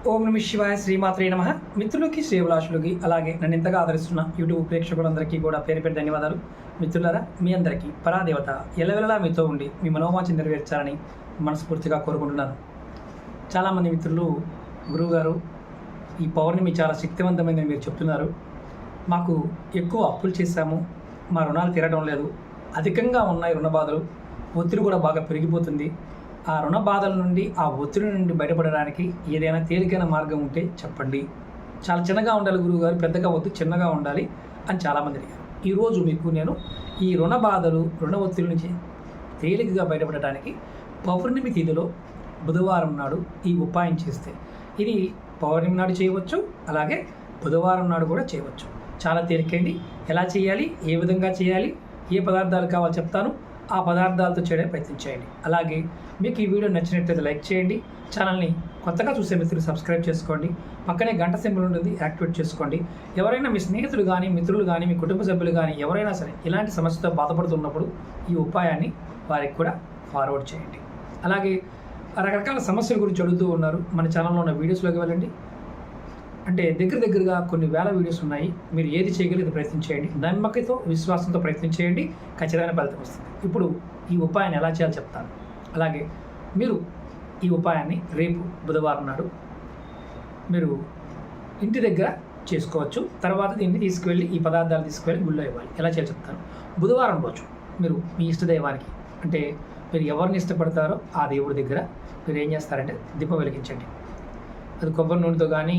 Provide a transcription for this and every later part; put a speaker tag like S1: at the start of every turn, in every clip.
S1: ఓం నమ శివాయ శ్రీమాత్రే నమ. మిత్రులకి శ్రేభిలాషులకి అలాగే నన్ను ఇంతగా ఆదరిస్తున్న యూట్యూబ్ ప్రేక్షకులందరికీ కూడా పేరు పేరు ధన్యవాదాలు. మిత్రులారా, మీ అందరికీ పరాదేవత ఎల్లవెల్లలా మీతో ఉండి మీ మనోవాంఛ నెరవేర్చాలని మనస్ఫూర్తిగా కోరుకుంటున్నాను. చాలామంది మిత్రులు, గురువుగారు ఈ పౌర్ణమి చాలా శక్తివంతమైనది మీరు చెప్తున్నారు, మాకు ఎక్కువ అప్పులు చేశాము, మా రుణాలు తీరడం లేదు, అధికంగా ఉన్నాయి రుణ బాధలు, ఒత్తిడి కూడా బాగా పెరిగిపోతుంది, ఆ రుణ బాధల నుండి ఆ ఒత్తిడి నుండి బయటపడడానికి ఏదైనా తేలికైన మార్గం ఉంటే చెప్పండి. చాలా చిన్నగా ఉండాలి గురువుగారు, పెద్దగా వద్దు, చిన్నగా ఉండాలి అని చాలామంది అడిగారు. ఈరోజు మీకు నేను ఈ రుణ బాధలు, రుణ ఒత్తిడి నుంచి తేలికగా బయటపడటానికి పౌర్ణమి తిథిలో బుధవారం నాడు ఈ ఉపాయం చేస్తే, ఇది పౌర్ణమి నాడు చేయవచ్చు, అలాగే బుధవారం నాడు కూడా చేయవచ్చు. చాలా తేలికండి. ఎలా చేయాలి, ఏ విధంగా చేయాలి, ఏ పదార్థాలు కావాలో చెప్తాను, ఆ పదార్థాలతో చేయడానికి ప్రయత్నించేయండి. అలాగే మీకు ఈ వీడియో నచ్చినట్లయితే లైక్ చేయండి, ఛానల్ని కొత్తగా చూసే మిత్రులు సబ్స్క్రైబ్ చేసుకోండి, పక్కనే గంట సింబల్ ఉంటుంది యాక్టివేట్ చేసుకోండి. ఎవరైనా మీ స్నేహితులు కానీ, మిత్రులు కానీ, మీ కుటుంబ సభ్యులు కానీ ఎవరైనా సరే ఇలాంటి సమస్యతో బాధపడుతున్నప్పుడు ఈ ఉపాయాన్ని వారికి కూడా ఫార్వర్డ్ చేయండి. అలాగే రకరకాల సమస్యల గురించి అడుగుతూ ఉన్నారు, మన ఛానల్లో ఉన్న వీడియోస్లోకి వెళ్ళండి. అంటే దగ్గరగా కొన్ని వేల వీడియోస్ ఉన్నాయి, మీరు ఏది చేయగలిగితే ప్రయత్నం చేయండి, నమ్మకంతో విశ్వాసంతో ప్రయత్నం చేయండి, ఖచ్చితమైన ఫలితం వస్తుంది. ఇప్పుడు ఈ ఉపాయాన్ని ఎలా చేయాలో చెప్తాను. అలాగే మీరు ఈ ఉపాయాన్ని రేపు బుధవారం నాడు మీరు ఇంటి దగ్గర చేసుకోవచ్చు. తర్వాత దీన్ని తీసుకువెళ్ళి, ఈ పదార్థాలు తీసుకువెళ్ళి గుళ్ళో ఇవ్వాలి. ఎలా చేయాలో చెప్తాను. బుధవారం రోజు మీరు మీ ఇష్టదైవానికి, అంటే మీరు ఎవరిని ఇష్టపడతారో ఆ దేవుడి దగ్గర మీరు ఏం చేస్తారంటే దీపం వెలిగించండి. అది కొబ్బరి నూనెతో కానీ,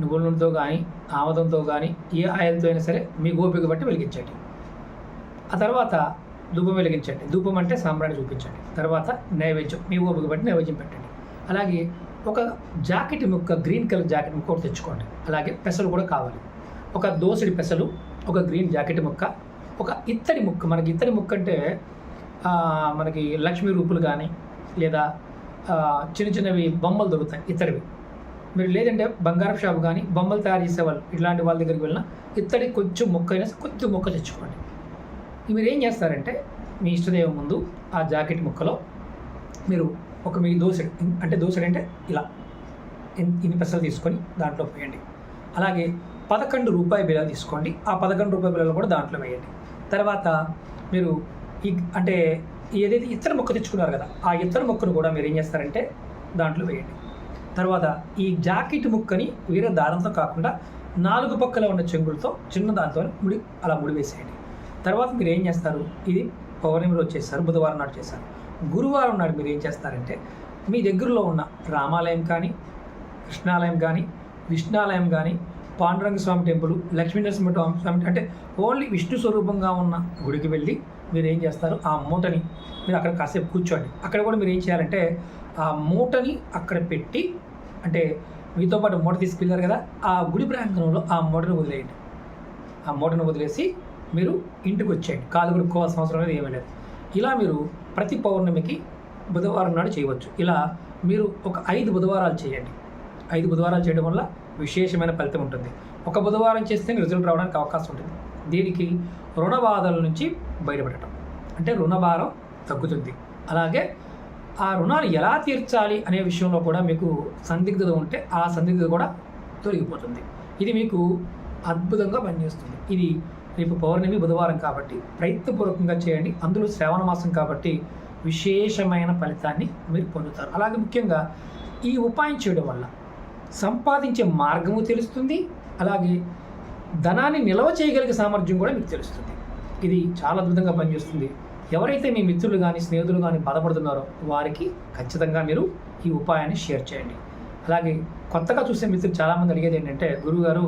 S1: నువ్వుల నూనెతో కానీ, ఆముదంతో కానీ, ఏ ఆయిల్తో అయినా సరే మీ ఓపిక బట్టి వెలిగించండి. ఆ తర్వాత ధూపం వెలిగించండి. ధూపం అంటే సాంబ్రాణి చూపించండి. తర్వాత నైవేద్యం, మీ ఓపిక బట్టి నైవేద్యం పెట్టండి. అలాగే ఒక జాకెట్ ముక్క, గ్రీన్ కలర్ జాకెట్ ముక్క ఒకటి తెచ్చుకోండి. అలాగే పెసలు కూడా కావాలి. ఒక దోసడి పెసలు, ఒక గ్రీన్ జాకెట్ ముక్క, ఒక ఇత్తడి ముక్క. మనకి ఇత్తడి ముక్క అంటే మనకి లక్ష్మీ రూపులు కానీ, లేదా చిన్న చిన్నవి బొమ్మలు దొరుకుతాయి ఇత్తడివి. మీరు లేదంటే బంగారం షాపు కానీ, బొమ్మలు తయారు చేసేవాళ్ళు ఇట్లాంటి వాళ్ళ దగ్గరికి వెళ్ళినా ఇత్తడి కొంచెం మొక్క అయినా కొంచెం మొక్క తెచ్చుకోండి. మీరు ఏం చేస్తారంటే మీ ఇష్టదేవం ముందు ఆ జాకెట్ ముక్కలో మీరు ఒక మీ దోసెడు, అంటే దోసెడు అంటే ఇలా ఇన్ని పెసలు తీసుకొని దాంట్లో వేయండి. అలాగే 11 రూపాయి బిళ్ళలు తీసుకోండి, ఆ 11 రూపాయి బిళ్ళలు కూడా దాంట్లో వేయండి. తర్వాత మీరు అంటే ఏదైతే ఇత్తడి మొక్క తెచ్చుకున్నారు కదా, ఆ ఇత్తడి మొక్కను కూడా మీరు ఏం చేస్తారంటే దాంట్లో వేయండి. తర్వాత ఈ జాకెట్ ముక్కని వేరే దారంతో కాకుండా 4 పక్కల ఉన్న చెంగులతో చిన్న దాంతో అలా ముడి వేసేయండి. తర్వాత మీరు ఏం చేస్తారు, ఇది పౌర్ణమి రోజు చేస్తారు, బుధవారం నాడు చేస్తారు. గురువారం నాడు మీరు ఏం చేస్తారంటే మీ దగ్గరలో ఉన్న రామాలయం కానీ, కృష్ణాలయం కానీ, విష్ణాలయం కానీ, పాండురంగ స్వామి టెంపుల్, లక్ష్మీనరసింహ స్వామి, అంటే ఓన్లీ విష్ణు స్వరూపంగా ఉన్న గుడికి వెళ్ళి మీరు ఏం చేస్తారు, ఆ మూటని మీరు అక్కడ కాసేపు కూర్చోండి. అక్కడ కూడా మీరు ఏం చేయాలంటే ఆ మూటని అక్కడ పెట్టి, అంటే మీతో పాటు మూట తీసుకెళ్ళారు కదా, ఆ గుడి ప్రాంగణంలో ఆ మూటను వదిలేయండి. ఆ మూటను వదిలేసి మీరు ఇంటికి వచ్చేయండి. కాలు కొడుకోవాల్సిన అవసరం అనేది ఏమీ లేదు. ఇలా మీరు ప్రతి పౌర్ణమికి బుధవారం నాడు చేయవచ్చు. ఇలా మీరు ఒక 5 బుధవారాలు చేయండి. 5 బుధవారాలు చేయడం వల్ల విశేషమైన ఫలితం ఉంటుంది. ఒక బుధవారం చేస్తే రిజల్ట్ రావడానికి అవకాశం ఉంటుంది. దీనికి రుణ బాధల నుంచి బయటపడటం, అంటే రుణభారం తగ్గుతుంది. అలాగే ఆ రుణాలు ఎలా తీర్చాలి అనే విషయంలో కూడా మీకు సందిగ్ధత ఉంటే ఆ సందిగ్ధత కూడా తొలగిపోతుంది. ఇది మీకు అద్భుతంగా పనిచేస్తుంది. ఇది రేపు పౌర్ణమి బుధవారం కాబట్టి ప్రయత్నపూర్వకంగా చేయండి. అందులో శ్రావణ మాసం కాబట్టి విశేషమైన ఫలితాన్ని మీరు పొందుతారు. అలాగే ముఖ్యంగా ఈ ఉపాయం చేయడం వల్ల సంపాదించే మార్గము తెలుస్తుంది. అలాగే ధనాన్ని నిల్వ చేయగలిగే సామర్థ్యం కూడా మీకు తెలుస్తుంది. ఇది చాలా అద్భుతంగా పనిచేస్తుంది. ఎవరైతే మీ మిత్రులు కానీ, స్నేహితులు కానీ బాధపడుతున్నారో వారికి ఖచ్చితంగా మీరు ఈ ఉపాయాన్ని షేర్ చేయండి. అలాగే కొత్తగా చూసే మిత్రులు చాలామంది అడిగేది ఏంటంటే, గురువుగారు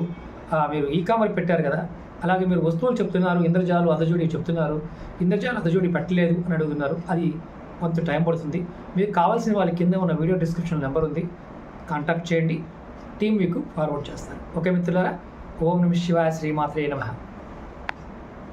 S1: మీరు ఈ-కామర్స్ పెట్టారు కదా, అలాగే మీరు వస్తువులు చెప్తున్నారు, ఇంద్రజాలు అధజోడి చెప్తున్నారు, ఇంద్రజాలు అధజోడి పెట్టలేదు అని అడుగుతున్నారు. అది కొంత టైం పడుతుంది. మీకు కావాల్సిన వాళ్ళ కింద ఉన్న వీడియో డిస్క్రిప్షన్ నెంబర్ ఉంది, కాంటాక్ట్ చేయండి, టీం మీకు ఫార్వర్డ్ చేస్తారు. ఓకే మిత్రులారా, ఓం నమ శివాయ శ్రీమాత్రే నమః.